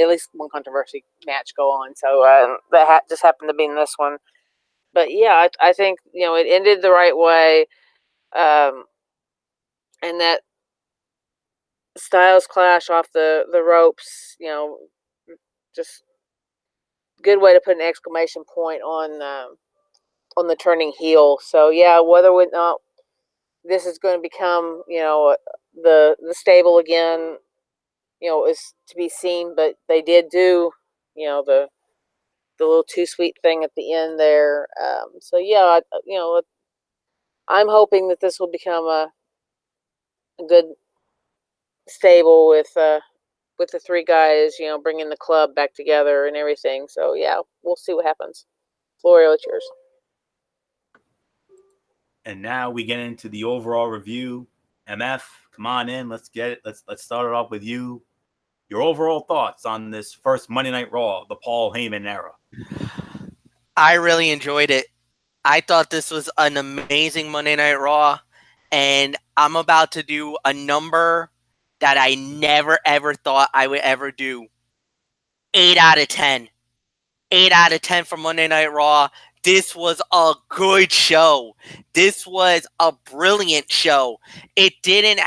at least one controversy match go on. So that just happened to be in this one. But yeah, I think it ended the right way, and that Styles clash off the ropes, just good way to put an exclamation point on the turning heel. So yeah, whether or not this is going to become the stable again, is to be seen. But they did do the little too sweet thing at the end there. So yeah, I'm hoping that this will become a good stable with the three guys, bringing the club back together and everything. So yeah, we'll see what happens. Florio, it's yours. And now we get into the overall review. MF, come on in. Let's get it. Let's start it off with you. Your overall thoughts on this first Monday Night Raw, the Paul Heyman era. I really enjoyed it. I thought this was an amazing Monday Night Raw, and I'm about to do a number that I never ever thought I would ever do. 8 out of 10. 8 out of 10 for Monday Night Raw. This was a good show. This was a brilliant show. It didn't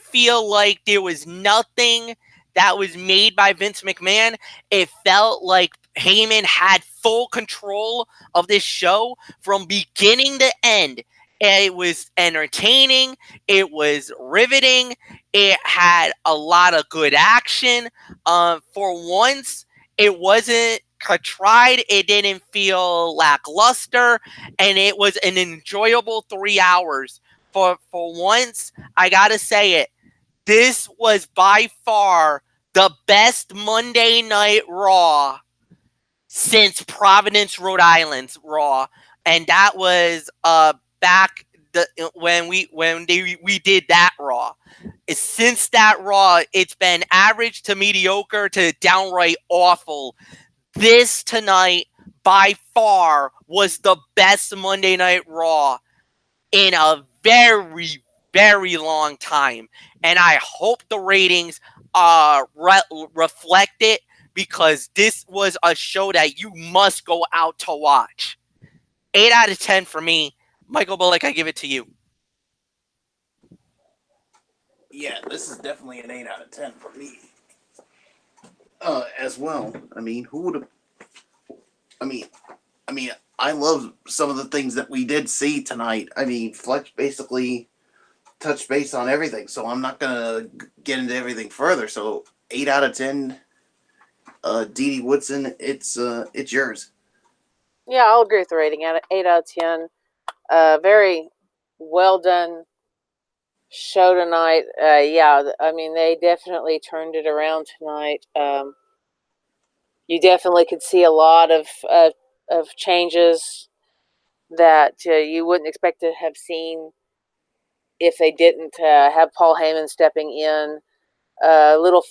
feel like there was nothing that was made by Vince McMahon. It felt like Heyman had full control of this show from beginning to end. It was entertaining. It was riveting. It had a lot of good action. For once, it wasn't contrived. It didn't feel lackluster, and it was an enjoyable 3 hours. For once, I gotta say it. This was by far the best Monday Night Raw since Providence, Rhode Island's Raw, and that was back when we did that Raw. Since that Raw, it's been average to mediocre to downright awful. This tonight, by far, was the best Monday Night Raw in a very, very long time. And I hope the ratings reflect it, because this was a show that you must go out to watch. 8 out of 10 for me. Michael Bullock, I give it to you. Yeah, this is definitely an 8 out of 10 for me. as well. I mean, who would have? I mean, I love some of the things that we did see tonight. I mean, Fletch basically touched base on everything, so I'm not gonna get into everything further. So 8 out of 10. Dee Dee Woodson, it's yours. Yeah, I'll agree with the rating. 8 out of 10. Very well done show tonight. Yeah, I mean, they definitely turned it around tonight. You definitely could see a lot of changes that you wouldn't expect to have seen if they didn't have Paul Heyman stepping in. Little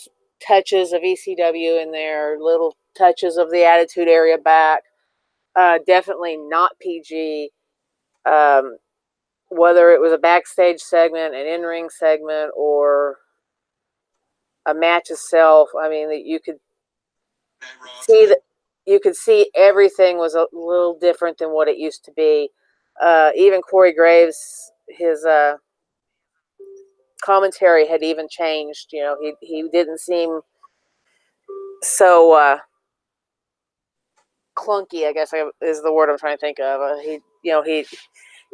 touches of ECW in there, little touches of the Attitude Era back. Definitely not PG. Whether it was a backstage segment, an in-ring segment, or a match itself, I mean, that you could see that everything was a little different than what it used to be. Even Corey Graves, his commentary had even changed. You know, he didn't seem so clunky, I guess is the word I'm trying to think of. He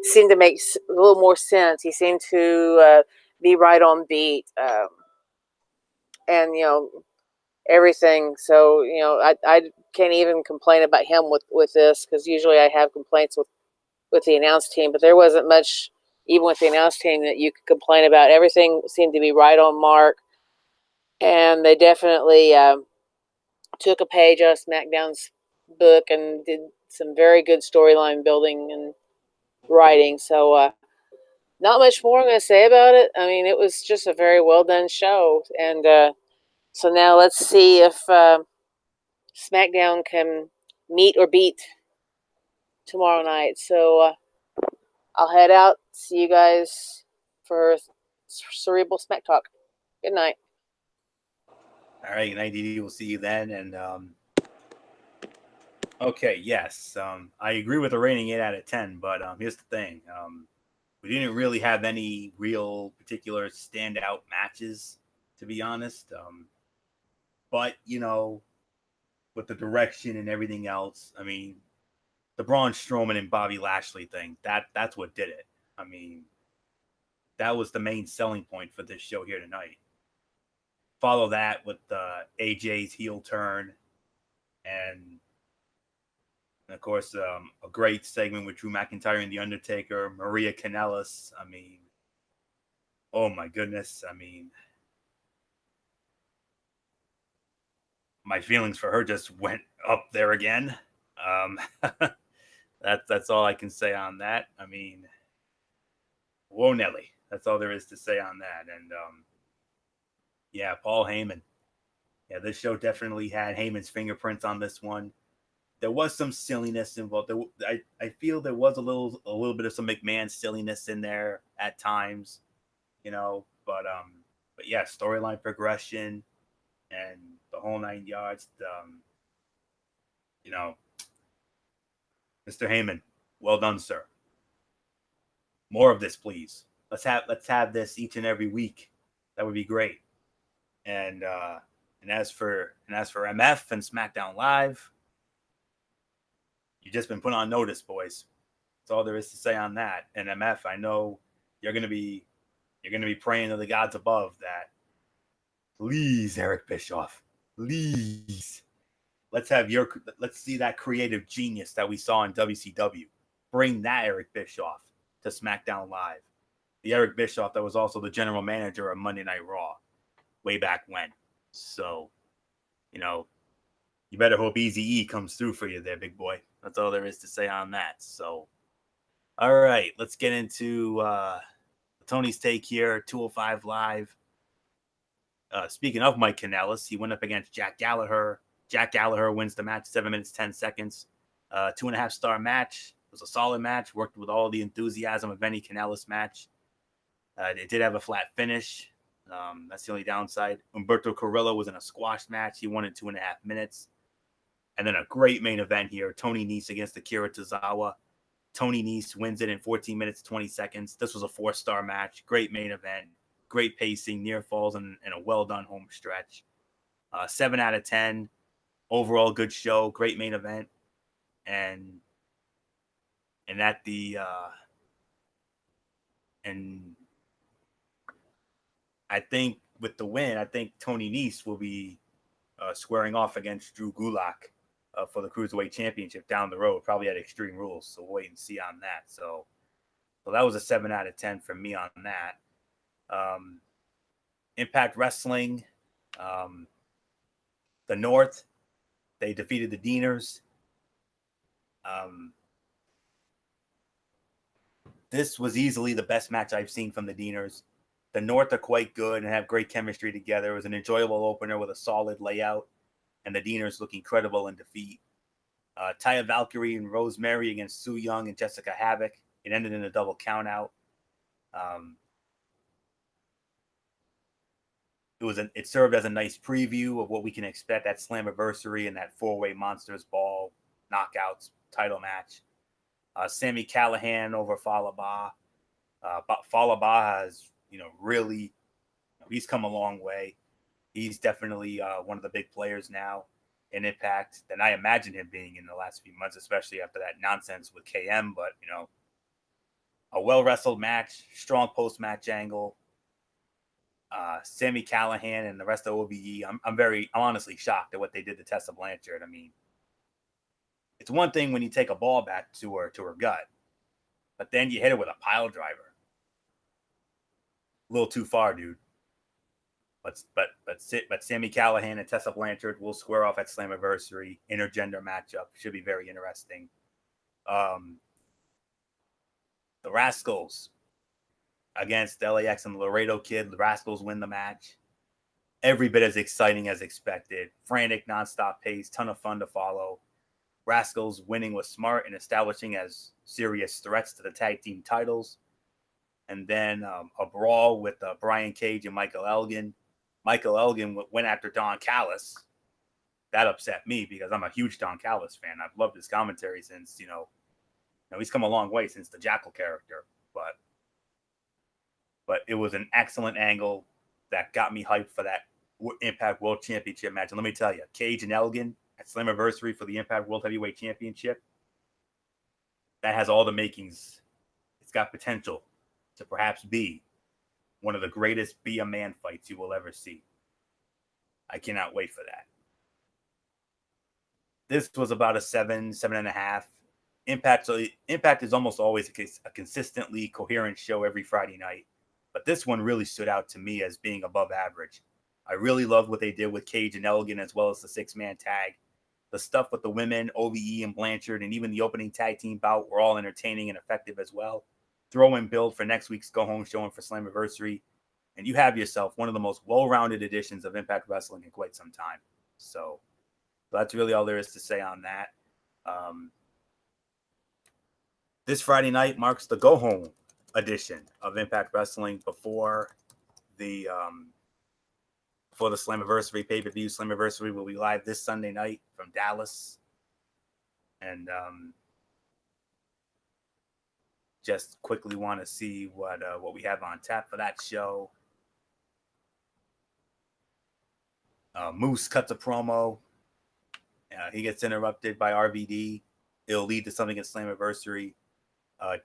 seemed to make a little more sense. He seemed to be right on beat, and everything. So I can't even complain about him with this, because usually I have complaints with the announce team, but there wasn't much even with the announce team that you could complain about. Everything seemed to be right on mark, and they definitely took a page out of SmackDown's book and did some very good storyline building and writing. So not much more I'm going to say about it. I mean, it was just a very well done show, and so now let's see if SmackDown can meet or beat tomorrow night. So I'll head out. See you guys for Cerebral Smack Talk. Good night. All right, good night, Dee. We'll see you then. And okay, yes, I agree with the rating 8 out of 10. But here's the thing: we didn't really have any real particular standout matches, to be honest. But with the direction and everything else, I mean, the Braun Strowman and Bobby Lashley thing, that's what did it. I mean, that was the main selling point for this show here tonight. Follow that with AJ's heel turn, and of course, a great segment with Drew McIntyre and The Undertaker, Maria Kanellis. I mean, oh my goodness. I mean, my feelings for her just went up there again. That's all I can say on that. I mean, whoa, Nelly. That's all there is to say on that. And yeah, Paul Heyman. Yeah, this show definitely had Heyman's fingerprints on this one. There was some silliness involved. I feel there was a little bit of some McMahon silliness in there at times, But yeah, storyline progression and the whole 9 yards. Mr. Heyman, well done, sir. More of this, please. Let's have this each and every week. That would be great. And as for MF and SmackDown Live, you've just been put on notice, boys. That's all there is to say on that. And MF, I know you're gonna be praying to the gods above that. Please, Eric Bischoff, please. Let's see that creative genius that we saw in WCW. Bring that Eric Bischoff to SmackDown Live. The Eric Bischoff that was also the general manager of Monday Night Raw way back when. So, you better hope Eazy-E comes through for you there, big boy. That's all there is to say on that. So, all right, let's get into Tony's take here, 205 Live. Speaking of Mike Kanellis, he went up against Jack Gallagher. Jack Gallagher wins the match, 7 minutes, 10 seconds. 2.5-star match. It was a solid match. Worked with all the enthusiasm of any Kanellis match. It did have a flat finish. That's the only downside. Humberto Carrillo was in a squash match. He won in 2.5 minutes. And then a great main event here. Tony Nese against Akira Tozawa. Tony Nese wins it in 14 minutes, 20 seconds. This was a 4-star match. Great main event. Great pacing, near falls, and a well-done home stretch. 7 out of 10. Overall, good show, great main event, and at the and I think with the win, I think Tony Nese will be squaring off against Drew Gulak for the Cruiserweight Championship down the road, probably at Extreme Rules. So we'll wait and see on that. So that was a 7 out of 10 from me on that. Impact Wrestling, the North, they defeated the Deaners. This was easily the best match I've seen from the Deaners. The North are quite good and have great chemistry together. It was an enjoyable opener with a solid layout, and the Deaners look incredible in defeat. Taya Valkyrie and Rosemary against Su Yung and Jessica Havoc. It ended in a double countout. It served as a nice preview of what we can expect at Slammiversary and that 4-way Monsters Ball knockouts title match. Sami Callihan over Fallah Bahh. Fallah Bahh has, really, he's come a long way. He's definitely one of the big players now in Impact than I imagine him being in the last few months, especially after that nonsense with KM. But, a well-wrestled match, strong post-match angle. Sami Callihan and the rest of OVE, I'm honestly shocked at what they did to Tessa Blanchard. I mean, it's one thing when you take a ball back to her gut, but then you hit her with a pile driver. A little too far, dude. But Sami Callihan and Tessa Blanchard will square off at Slammiversary. Intergender matchup should be very interesting. The Rascals against LAX and the Laredo Kid. The Rascals win the match. Every bit as exciting as expected. Frantic, nonstop pace, ton of fun to follow. Rascals winning was smart and establishing as serious threats to the tag team titles. And then a brawl with Brian Cage and Michael Elgin. Michael Elgin went after Don Callis. That upset me because I'm a huge Don Callis fan. I've loved his commentary since, he's come a long way since the Jackal character. But it was an excellent angle that got me hyped for that Impact World Championship match. And let me tell you, Cage and Elgin at Slammiversary for the Impact World Heavyweight Championship, that has all the makings. It's got potential to perhaps be one of the greatest Be a Man fights you will ever see. I cannot wait for that. This was about a 7.5. Impact is almost always a consistently coherent show every Friday night. But this one really stood out to me as being above average. I really loved what they did with Cage and Elgin as well as the 6-man tag. The stuff with the women, OVE and Blanchard, and even the opening tag team bout were all entertaining and effective as well. Throw in build for next week's Go Home show and for Slammiversary, and you have yourself one of the most well-rounded editions of Impact Wrestling in quite some time. So that's really all there is to say on that. This Friday night marks the Go Home edition of Impact Wrestling before the Slammiversary pay-per-view. Slammiversary will be live this Sunday night from Dallas. And just quickly want to see what we have on tap for that show. Moose cuts a promo. He gets interrupted by RVD. It'll lead to something at Slammiversary.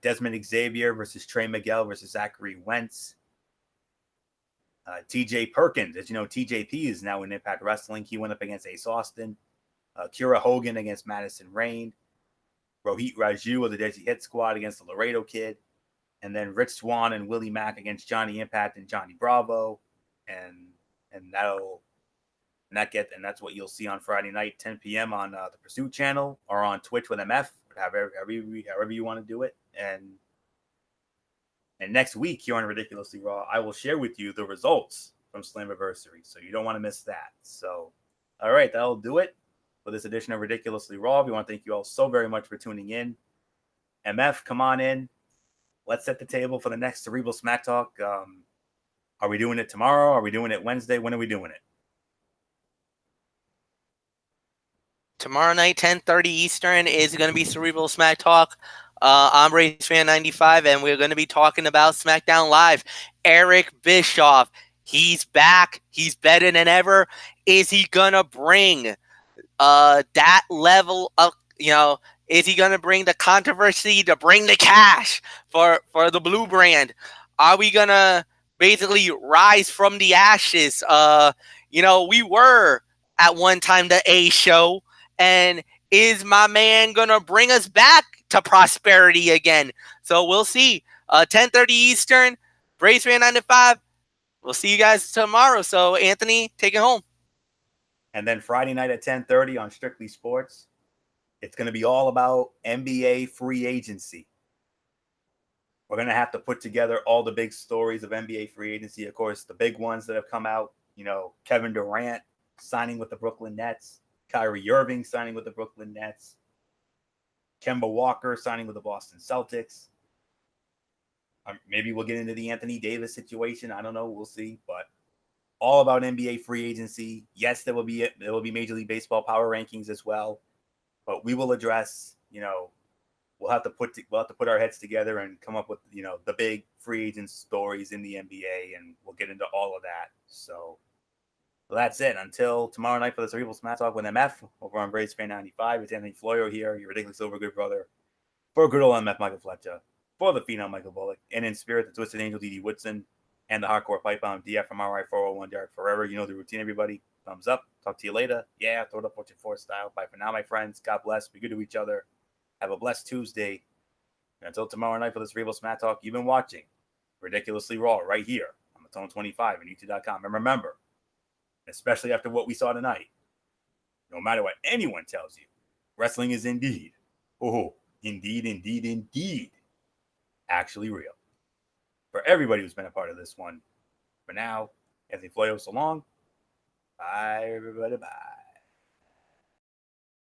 Desmond Xavier versus Trey Miguel versus Zachary Wentz. TJ Perkins, as you know, TJP is now in Impact Wrestling. He went up against Ace Austin. Kira Hogan against Madison Rain. Rohit Raju of the Desi Hit Squad against the Laredo Kid. And then Rich Swann and Willie Mack against Johnny Impact and Johnny Bravo. And that's what you'll see on Friday night, 10 p.m. on the Pursuit channel or on Twitch with MF, however you want to do it. And next week here on Ridiculously Raw, I will share with you the results from Slammiversary, so you don't want to miss that. So, all right, that'll do it for this edition of Ridiculously Raw. We want to thank you all so very much for tuning in. MF, come on in. Let's set the table for the next Cerebral Smack Talk. Are we doing it tomorrow? Are we doing it Wednesday? When are we doing it? Tomorrow night, 10:30 Eastern, is going to be Cerebral Smack Talk. I'm RaceFan95, and we're going to be talking about SmackDown Live. Eric Bischoff He's back. He's better than ever. Is he gonna bring that level of, is he gonna bring the controversy to bring the cash for the blue brand? Are we gonna basically rise from the ashes? We were at one time the A show, and is my man gonna bring us back to prosperity again? So we'll see. 10:30 Eastern, Braves Fan 95. We'll see you guys tomorrow. So Anthony, take it home. And then Friday night at 10:30 on Strictly Sports, it's going to be all about NBA free agency. We're going to have to put together all the big stories of NBA free agency. Of course, the big ones that have come out, Kevin Durant signing with the Brooklyn Nets, Kyrie Irving signing with the Brooklyn Nets, Kemba Walker signing with the Boston Celtics. Maybe we'll get into the Anthony Davis situation. I don't know. We'll see. But all about NBA free agency. Yes, there will be Major League Baseball power rankings as well. But we will address, we'll have to put our heads together and come up with, the big free agent stories in the NBA, and we'll get into all of that. So that's it. Until tomorrow night for the Cerebral Smash Talk with MF over on Braves Fan 95. It's Anthony Floyer here, your ridiculous over good brother, for good old MF Michael Fletcher, for the Phenom Michael Bullock, and in spirit, the Twisted Angel D.D. Woodson, and the Hardcore Pipe Bomb DF from RI 401 Derek Forever. You know the routine, everybody. Thumbs up. Talk to you later. Yeah, throw it up with your force style. Bye for now, my friends. God bless. Be good to each other. Have a blessed Tuesday. And until tomorrow night for the Cerebral Smash Talk, you've been watching Ridiculously Raw right here on Matone 25 and YouTube.com. And remember, especially after what we saw tonight, no matter what anyone tells you, wrestling is indeed, indeed, actually real. For everybody who's been a part of this one, for now, Anthony Floyo, so long. Bye, everybody. Bye.